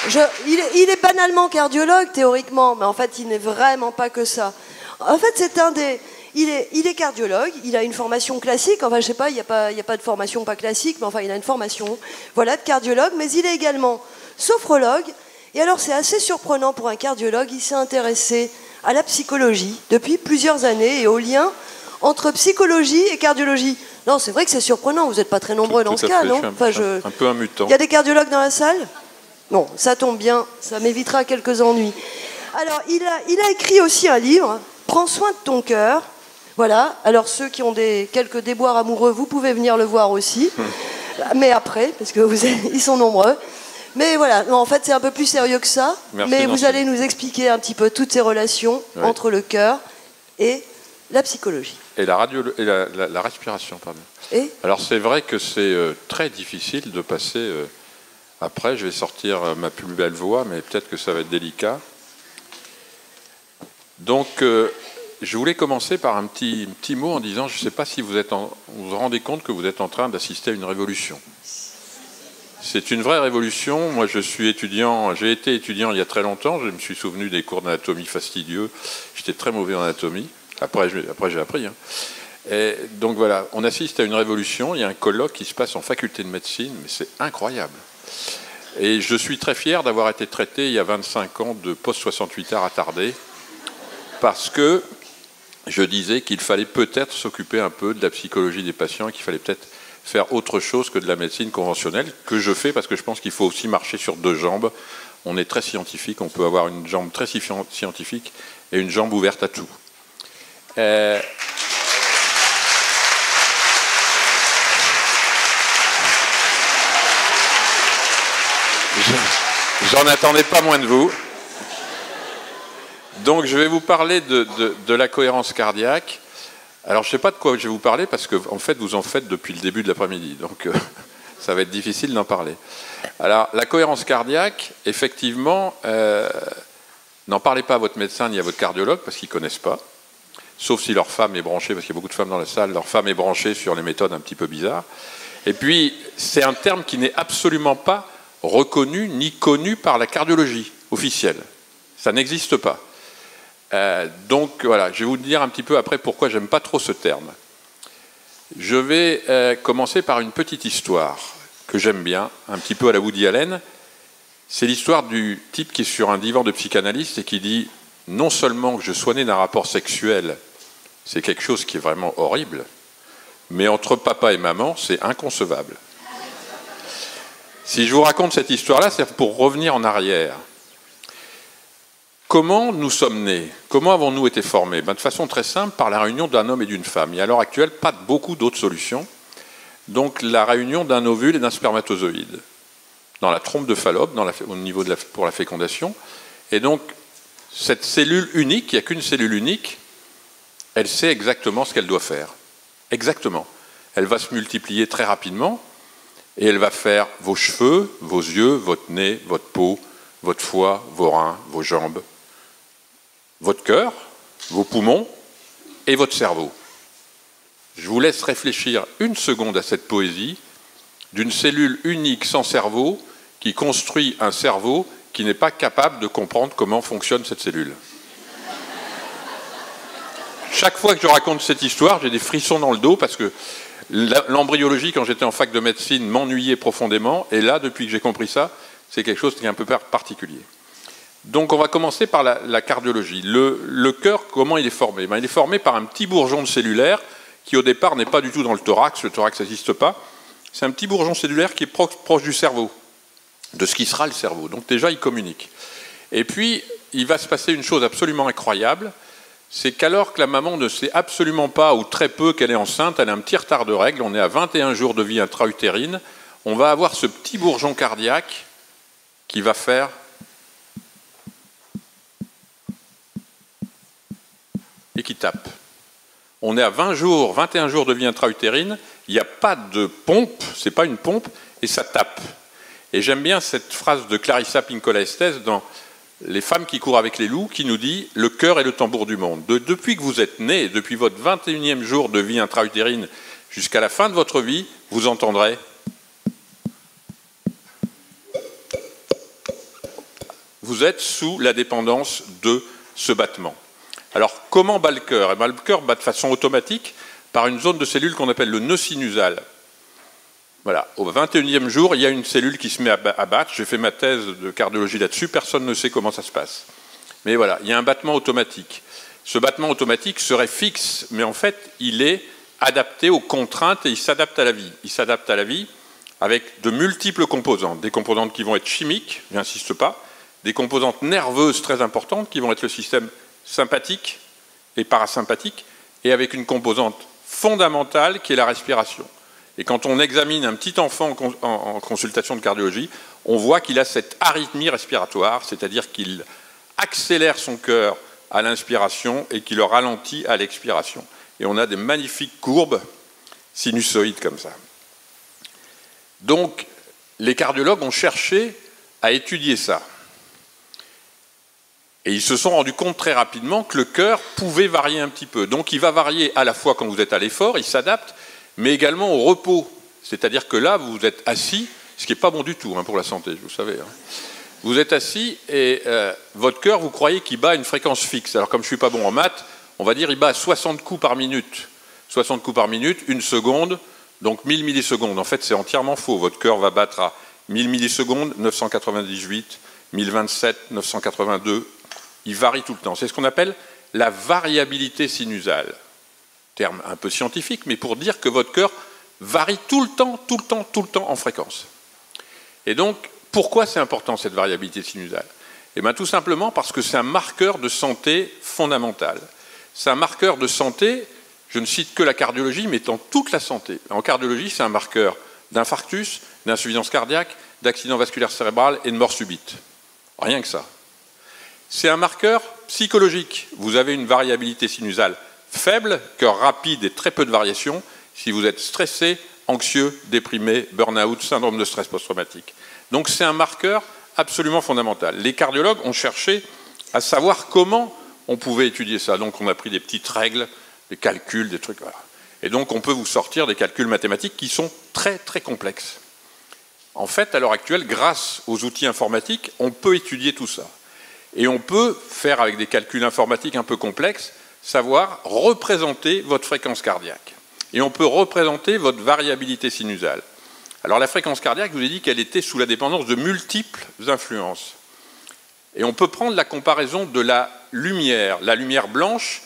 Il est banalement cardiologue, théoriquement, mais en fait, il n'est vraiment pas que ça. En fait, c'est un des... Il est cardiologue, il a une formation classique, enfin, je sais pas, il n'y a pas de formation pas classique, mais enfin, il a une formation, voilà, de cardiologue, mais il est également sophrologue. Et alors, c'est assez surprenant pour un cardiologue, il s'est intéressé à la psychologie depuis plusieurs années et au lien entre psychologie et cardiologie. Non, c'est vrai que c'est surprenant, vous n'êtes pas très nombreux dans ce cas, non? Enfin, un peu un mutant. Il y a des cardiologues dans la salle? Bon, ça tombe bien, ça m'évitera quelques ennuis. Alors, il a écrit aussi un livre, Prends soin de ton cœur. Voilà, alors ceux qui ont quelques déboires amoureux, vous pouvez venir le voir aussi, mais après, parce que ils sont nombreux. Mais voilà, non, en fait c'est un peu plus sérieux que ça, mais vous allez nous expliquer un petit peu toutes ces relations entre le cœur et la psychologie. Et la respiration, pardon. Alors c'est vrai que c'est très difficile de passer... après, je vais sortir ma plus belle voix, mais peut-être que ça va être délicat. Donc... je voulais commencer par un petit mot en disant, je ne sais pas si vous vous rendez compte que vous êtes en train d'assister à une révolution. C'est une vraie révolution. Moi, j'ai été étudiant il y a très longtemps. Je me suis souvenu des cours d'anatomie fastidieux. J'étais très mauvais en anatomie. Après j'ai appris. Hein. Et donc voilà, on assiste à une révolution. Il y a un colloque qui se passe en faculté de médecine, mais c'est incroyable. Et je suis très fier d'avoir été traité il y a 25 ans de post-68 heures attardé, parce que je disais qu'il fallait peut-être s'occuper un peu de la psychologie des patients et qu'il fallait peut-être faire autre chose que de la médecine conventionnelle, que je fais parce que je pense qu'il faut aussi marcher sur deux jambes. On est très scientifique, on peut avoir une jambe très scientifique et une jambe ouverte à tout. J'en attendais pas moins de vous. Donc je vais vous parler de la cohérence cardiaque. Alors je ne sais pas de quoi je vais vous parler parce que en fait vous en faites depuis le début de l'après-midi, donc ça va être difficile d'en parler. Alors la cohérence cardiaque, effectivement, n'en parlez pas à votre médecin ni à votre cardiologue parce qu'ils ne connaissent pas, sauf si leur femme est branchée, parce qu'il y a beaucoup de femmes dans la salle, leur femme est branchée sur les méthodes un petit peu bizarres. Et puis c'est un terme qui n'est absolument pas reconnu ni connu par la cardiologie officielle. Ça n'existe pas. Donc voilà, je vais vous dire un petit peu après pourquoi j'aime pas trop ce terme. Je vais commencer par une petite histoire que j'aime bien, un petit peu à la Woody Allen. C'est l'histoire du type qui est sur un divan de psychanalyste et qui dit « Non seulement que je sois né d'un rapport sexuel, c'est quelque chose qui est vraiment horrible, mais entre papa et maman, c'est inconcevable. » Si je vous raconte cette histoire-là, c'est pour revenir en arrière. Comment nous sommes nés? Comment avons-nous été formés? De façon très simple, par la réunion d'un homme et d'une femme. Il n'y a à l'heure actuelle pas beaucoup d'autres solutions. Donc la réunion d'un ovule et d'un spermatozoïde dans la trompe de Fallope, au niveau pour la fécondation. Et donc cette cellule unique, il n'y a qu'une cellule unique, elle sait exactement ce qu'elle doit faire. Exactement. Elle va se multiplier très rapidement et elle va faire vos cheveux, vos yeux, votre nez, votre peau, votre foie, vos reins, vos jambes, votre cœur, vos poumons et votre cerveau. Je vous laisse réfléchir une seconde à cette poésie d'une cellule unique sans cerveau qui construit un cerveau qui n'est pas capable de comprendre comment fonctionne cette cellule. Chaque fois que je raconte cette histoire, j'ai des frissons dans le dos parce que l'embryologie, quand j'étais en fac de médecine, m'ennuyait profondément. Et là, depuis que j'ai compris ça, c'est quelque chose qui est un peu particulier. Donc on va commencer par la cardiologie. Le cœur, comment il est formé? Il est formé par un petit bourgeon cellulaire qui au départ n'est pas du tout dans le thorax n'existe pas. C'est un petit bourgeon cellulaire qui est proche du cerveau, de ce qui sera le cerveau. Donc déjà il communique. Et puis il va se passer une chose absolument incroyable, c'est qu'alors que la maman ne sait absolument pas ou très peu qu'elle est enceinte, elle a un petit retard de règles, on est à 21 jours de vie intra-utérine, on va avoir ce petit bourgeon cardiaque qui va faire et qui tape. On est à 21 jours de vie intra-utérine, il n'y a pas de pompe, c'est pas une pompe, et ça tape. Et j'aime bien cette phrase de Clarissa Pinkola Estés dans Les femmes qui courent avec les loups, qui nous dit « Le cœur est le tambour du monde ». Depuis que vous êtes né, depuis votre 21e jour de vie intra-utérine jusqu'à la fin de votre vie, vous entendrez vous êtes sous la dépendance de ce battement. Alors, comment bat le cœur? Eh bien, le cœur bat de façon automatique par une zone de cellules qu'on appelle le nœud sinusal. Voilà, au 21e jour, il y a une cellule qui se met à battre. J'ai fait ma thèse de cardiologie là-dessus, personne ne sait comment ça se passe. Mais voilà, il y a un battement automatique. Ce battement automatique serait fixe, mais en fait, il est adapté aux contraintes et il s'adapte à la vie. Il s'adapte à la vie avec de multiples composantes. Des composantes qui vont être chimiques, j'insiste pas, des composantes nerveuses très importantes qui vont être le système sympathique et parasympathique, et avec une composante fondamentale qui est la respiration. Et quand on examine un petit enfant en consultation de cardiologie, on voit qu'il a cette arythmie respiratoire, c'est-à-dire qu'il accélère son cœur à l'inspiration et qu'il le ralentit à l'expiration. Et on a des magnifiques courbes sinusoïdes comme ça. Donc, les cardiologues ont cherché à étudier ça. Et ils se sont rendus compte très rapidement que le cœur pouvait varier un petit peu. Donc, il va varier à la fois quand vous êtes à l'effort, il s'adapte, mais également au repos. C'est-à-dire que là, vous êtes assis, ce qui n'est pas bon du tout pour la santé, vous savez. Vous êtes assis et votre cœur, vous croyez qu'il bat à une fréquence fixe. Alors, comme je ne suis pas bon en maths, on va dire qu'il bat à 60 coups par minute. 60 coups par minute, une seconde, donc 1000 millisecondes. En fait, c'est entièrement faux. Votre cœur va battre à 1000 millisecondes, 998, 1027, 982. Il varie tout le temps. C'est ce qu'on appelle la variabilité sinusale. Terme un peu scientifique, mais pour dire que votre cœur varie tout le temps en fréquence. Et donc, pourquoi c'est important cette variabilité sinusale? Eh bien, tout simplement parce que c'est un marqueur de santé fondamental. C'est un marqueur de santé, je ne cite que la cardiologie, mais dans toute la santé. En cardiologie, c'est un marqueur d'infarctus, d'insuffisance cardiaque, d'accident vasculaire cérébral et de mort subite. Rien que ça. C'est un marqueur psychologique. Vous avez une variabilité sinusale faible, cœur rapide et très peu de variations, si vous êtes stressé, anxieux, déprimé, burn-out, syndrome de stress post-traumatique. Donc c'est un marqueur absolument fondamental. Les cardiologues ont cherché à savoir comment on pouvait étudier ça. Donc on a pris des petites règles, des calculs, des trucs, voilà. Et donc on peut vous sortir des calculs mathématiques qui sont très très complexes. En fait, à l'heure actuelle, grâce aux outils informatiques, on peut étudier tout ça. Et on peut faire avec des calculs informatiques un peu complexes, savoir représenter votre fréquence cardiaque. Et on peut représenter votre variabilité sinusale. Alors la fréquence cardiaque, je vous ai dit qu'elle était sous la dépendance de multiples influences. Et on peut prendre la comparaison de la lumière. La lumière blanche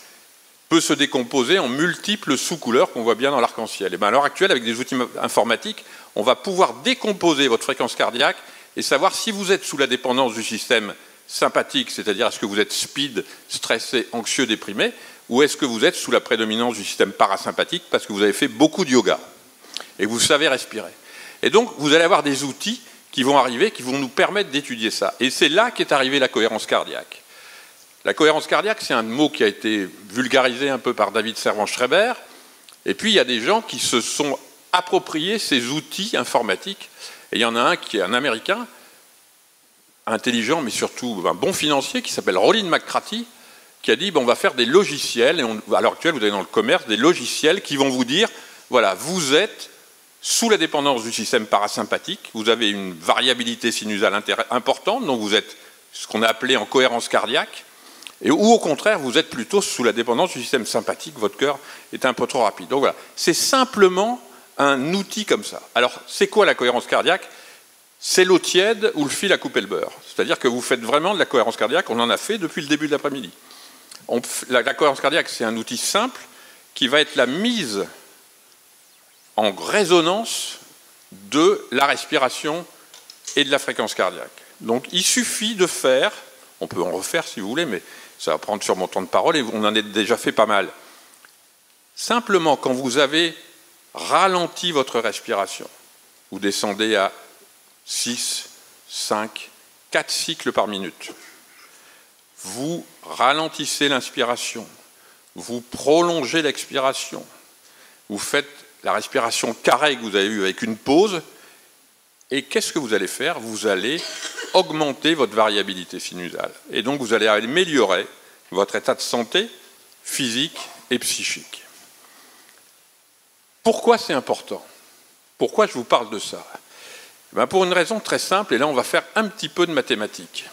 peut se décomposer en multiples sous-couleurs qu'on voit bien dans l'arc-en-ciel. Et bien à l'heure actuelle, avec des outils informatiques, on va pouvoir décomposer votre fréquence cardiaque et savoir si vous êtes sous la dépendance du système sympathique, c'est-à-dire est-ce que vous êtes speed, stressé, anxieux, déprimé, ou est-ce que vous êtes sous la prédominance du système parasympathique parce que vous avez fait beaucoup de yoga et vous savez respirer. Et donc, vous allez avoir des outils qui vont arriver, qui vont nous permettre d'étudier ça. Et c'est là qu'est arrivée la cohérence cardiaque. La cohérence cardiaque, c'est un mot qui a été vulgarisé un peu par David Servan-Schreiber. Et puis, il y a des gens qui se sont appropriés ces outils informatiques. Et il y en a un qui est un Américain, intelligent, mais surtout un bon financier, qui s'appelle Rollin McCarthy, qui a dit on va faire des logiciels, et à l'heure actuelle, vous avez dans le commerce des logiciels qui vont vous dire voilà, vous êtes sous la dépendance du système parasympathique, vous avez une variabilité sinusale importante, donc vous êtes ce qu'on a appelé en cohérence cardiaque, ou au contraire, vous êtes plutôt sous la dépendance du système sympathique, votre cœur est un peu trop rapide. Donc voilà, c'est simplement un outil comme ça. Alors, c'est quoi la cohérence cardiaque? C'est l'eau tiède ou le fil à couper le beurre. C'est-à-dire que vous faites vraiment de la cohérence cardiaque, on en a fait depuis le début de l'après-midi. La cohérence cardiaque, c'est un outil simple qui va être la mise en résonance de la respiration et de la fréquence cardiaque. Donc il suffit de faire, on peut en refaire si vous voulez, mais ça va prendre sur mon temps de parole et on en a déjà fait pas mal. Simplement, quand vous avez ralenti votre respiration, vous descendez à 6, 5, 4 cycles par minute. Vous ralentissez l'inspiration, vous prolongez l'expiration, vous faites la respiration carrée que vous avez eue avec une pause, et qu'est-ce que vous allez faire? Vous allez augmenter votre variabilité sinusale. Et donc vous allez améliorer votre état de santé physique et psychique. Pourquoi c'est important? Pourquoi je vous parle de ça? Ben pour une raison très simple, et là on va faire un petit peu de mathématiques.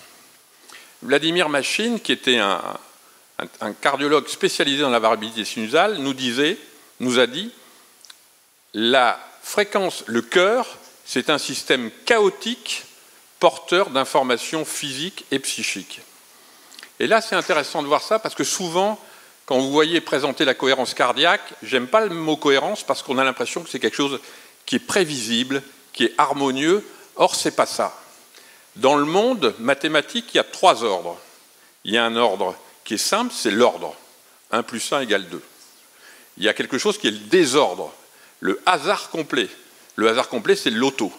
Vladimir Machine, qui était un cardiologue spécialisé dans la variabilité sinusale, nous a dit la fréquence, le cœur, c'est un système chaotique porteur d'informations physiques et psychiques. Et là, c'est intéressant de voir ça parce que souvent, quand vous voyez présenter la cohérence cardiaque, j'aime pas le mot cohérence parce qu'on a l'impression que c'est quelque chose qui est prévisible, qui est harmonieux. Or, c'est pas ça. Dans le monde mathématique, il y a 3 ordres. Il y a un ordre qui est simple, c'est l'ordre. 1 + 1 = 2. Il y a quelque chose qui est le désordre, le hasard complet. Le hasard complet, c'est le loto.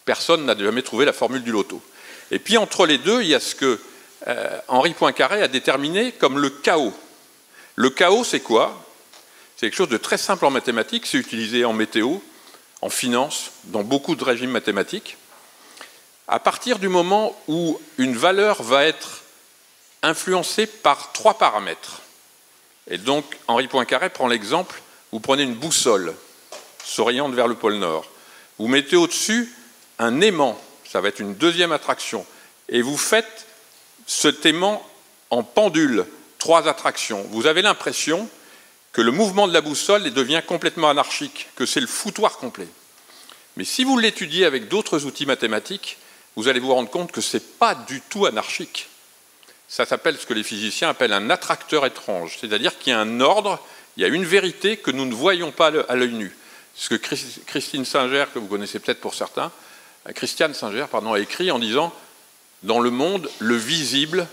Personne n'a jamais trouvé la formule du loto. Et puis, entre les deux, il y a ce que Henri Poincaré a déterminé comme le chaos. Le chaos, c'est quoi? C'est quelque chose de très simple en mathématiques, c'est utilisé en météo, en finance, dans beaucoup de régimes mathématiques. À partir du moment où une valeur va être influencée par 3 paramètres, et donc Henri Poincaré prend l'exemple, vous prenez une boussole s'oriente vers le pôle Nord, vous mettez au-dessus un aimant, ça va être une deuxième attraction, et vous faites cet aimant en pendule, 3 attractions. Vous avez l'impression que le mouvement de la boussole devient complètement anarchique, que c'est le foutoir complet. Mais si vous l'étudiez avec d'autres outils mathématiques, vous allez vous rendre compte que ce n'est pas du tout anarchique. Ça s'appelle ce que les physiciens appellent un attracteur étrange, c'est-à-dire qu'il y a un ordre, il y a une vérité que nous ne voyons pas à l'œil nu. Ce que Christiane Singer, que vous connaissez peut-être pour certains, Christiane Singer, pardon, a écrit en disant « Dans le monde, le visible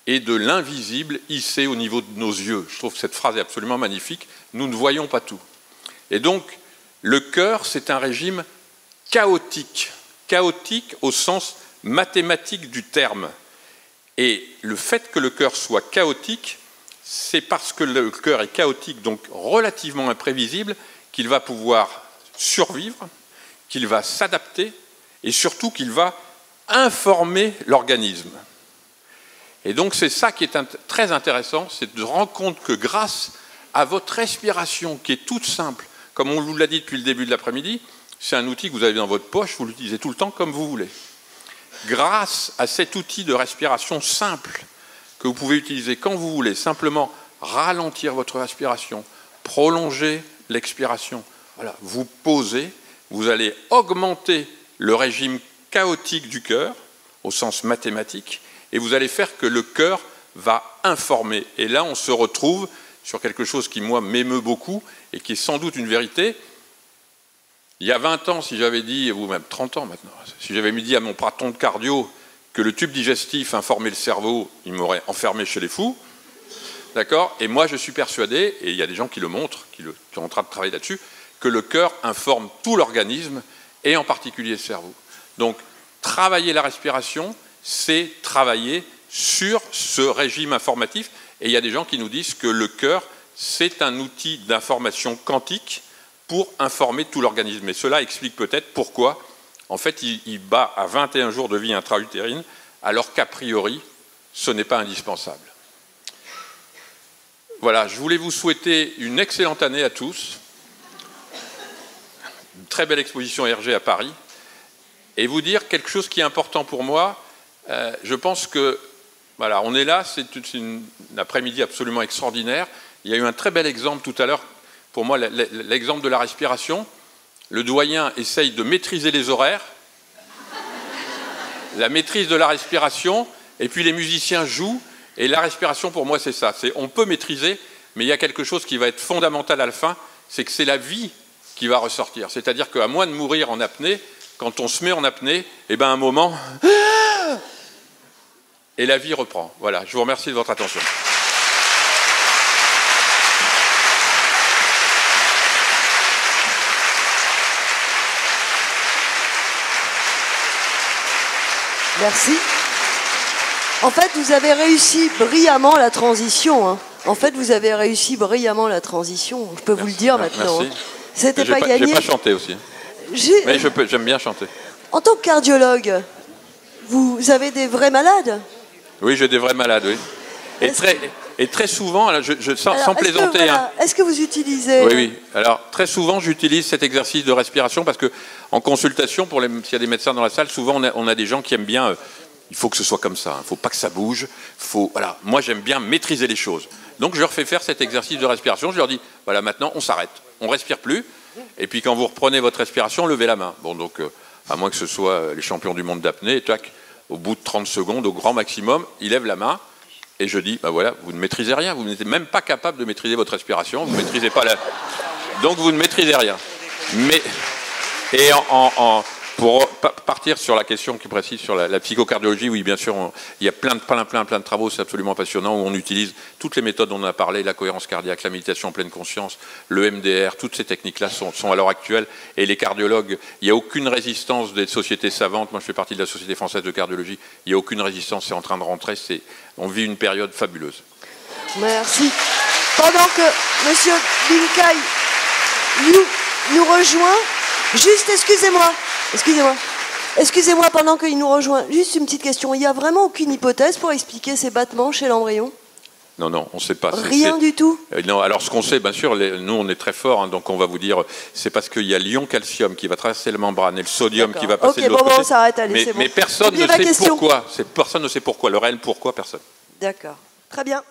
et de l'invisible hissé au niveau de nos yeux ». Je trouve que cette phrase est absolument magnifique. Nous ne voyons pas tout. Et donc, le cœur, c'est un régime chaotique. Chaotique au sens mathématique du terme. Et le fait que le cœur soit chaotique, c'est parce que le cœur est chaotique, donc relativement imprévisible, qu'il va pouvoir survivre, qu'il va s'adapter et surtout qu'il va informer l'organisme. Et donc c'est ça qui est très intéressant, c'est de se rendre compte que grâce à votre respiration, qui est toute simple, comme on vous l'a dit depuis le début de l'après-midi, c'est un outil que vous avez dans votre poche, vous l'utilisez tout le temps comme vous voulez. Grâce à cet outil de respiration simple, que vous pouvez utiliser quand vous voulez, simplement ralentir votre respiration, prolonger l'expiration, voilà, vous posez, vous allez augmenter le régime chaotique du cœur, au sens mathématique, et vous allez faire que le cœur va informer. Et là, on se retrouve sur quelque chose qui, moi, m'émeut beaucoup, et qui est sans doute une vérité. Il y a 20 ans, si j'avais dit, ou même 30 ans maintenant, si j'avais dit à mon patron de cardio que le tube digestif informait le cerveau, il m'aurait enfermé chez les fous. D'accord? Et moi, je suis persuadé, et il y a des gens qui le montrent, qui sont en train de travailler là-dessus, que le cœur informe tout l'organisme, et en particulier le cerveau. Donc, travailler la respiration, c'est travailler sur ce régime informatif. Et il y a des gens qui nous disent que le cœur, c'est un outil d'information quantique pour informer tout l'organisme. Et cela explique peut-être pourquoi, en fait, il bat à 21 jours de vie intra-utérine, alors qu'a priori, ce n'est pas indispensable. Voilà, je voulais vous souhaiter une excellente année à tous, une très belle exposition RG à Paris, et vous dire quelque chose qui est important pour moi. Je pense que, voilà, on est là, c'est une après-midi absolument extraordinaire. Il y a eu un très bel exemple tout à l'heure, pour moi, l'exemple de la respiration. Le doyen essaye de maîtriser les horaires, la maîtrise de la respiration, et puis les musiciens jouent. Et la respiration, pour moi, c'est ça. On peut maîtriser, mais il y a quelque chose qui va être fondamental à la fin, c'est que c'est la vie qui va ressortir. C'est-à-dire qu'à moins de mourir en apnée, quand on se met en apnée, eh ben, à un moment, et la vie reprend. Voilà, je vous remercie de votre attention. Merci. En fait, vous avez réussi brillamment la transition. Hein. En fait, vous avez réussi brillamment la transition. Je peux vous le dire maintenant. Merci. C'était pas gagné. J'ai pas chanté aussi. Mais j'aime bien chanter. En tant que cardiologue, vous avez des vrais malades? Oui, j'ai des vrais malades, oui. Et très souvent, alors sans plaisanter... Voilà, est-ce que vous utilisez... Oui. Alors, très souvent, j'utilise cet exercice de respiration parce que en consultation, s'il y a des médecins dans la salle, souvent, on a des gens qui aiment bien il faut que ce soit comme ça, il ne faut pas que ça bouge. Voilà. Moi, j'aime bien maîtriser les choses. Donc, je leur fais faire cet exercice de respiration. Je leur dis, voilà, maintenant, on s'arrête. On ne respire plus. Et puis, quand vous reprenez votre respiration, levez la main. Bon, donc, à moins que ce soit les champions du monde d'apnée, tac, au bout de 30 secondes, au grand maximum, ils lèvent la main. Et je dis, ben voilà, vous ne maîtrisez rien. Vous n'êtes même pas capable de maîtriser votre respiration. Vous ne maîtrisez pas la... Donc, vous ne maîtrisez rien. Mais... Et pour partir sur la question qui précise sur la psychocardiologie, oui, bien sûr, il y a plein de travaux, c'est absolument passionnant, où on utilise toutes les méthodes dont on a parlé, la cohérence cardiaque, la méditation en pleine conscience, le MDR, toutes ces techniques-là sont à l'heure actuelle. Et les cardiologues, il n'y a aucune résistance des sociétés savantes. Moi, je fais partie de la Société française de cardiologie. Il n'y a aucune résistance, c'est en train de rentrer. On vit une période fabuleuse. Merci. Pendant que M. Binkai nous rejoint, juste, excusez-moi, pendant qu'il nous rejoint, juste une petite question. Il n'y a vraiment aucune hypothèse pour expliquer ces battements chez l'embryon? Non, on ne sait pas. Rien du tout? Non, alors ce qu'on sait, bien sûr, nous on est très forts, hein, donc on va vous dire, c'est parce qu'il y a l'ion calcium qui va traverser la membrane et le sodium qui va passer de l'autre côté. On s'arrête, allez, c'est bon. Mais personne ne sait pourquoi. Personne ne sait pourquoi. Le réel pourquoi, personne. D'accord. Très bien.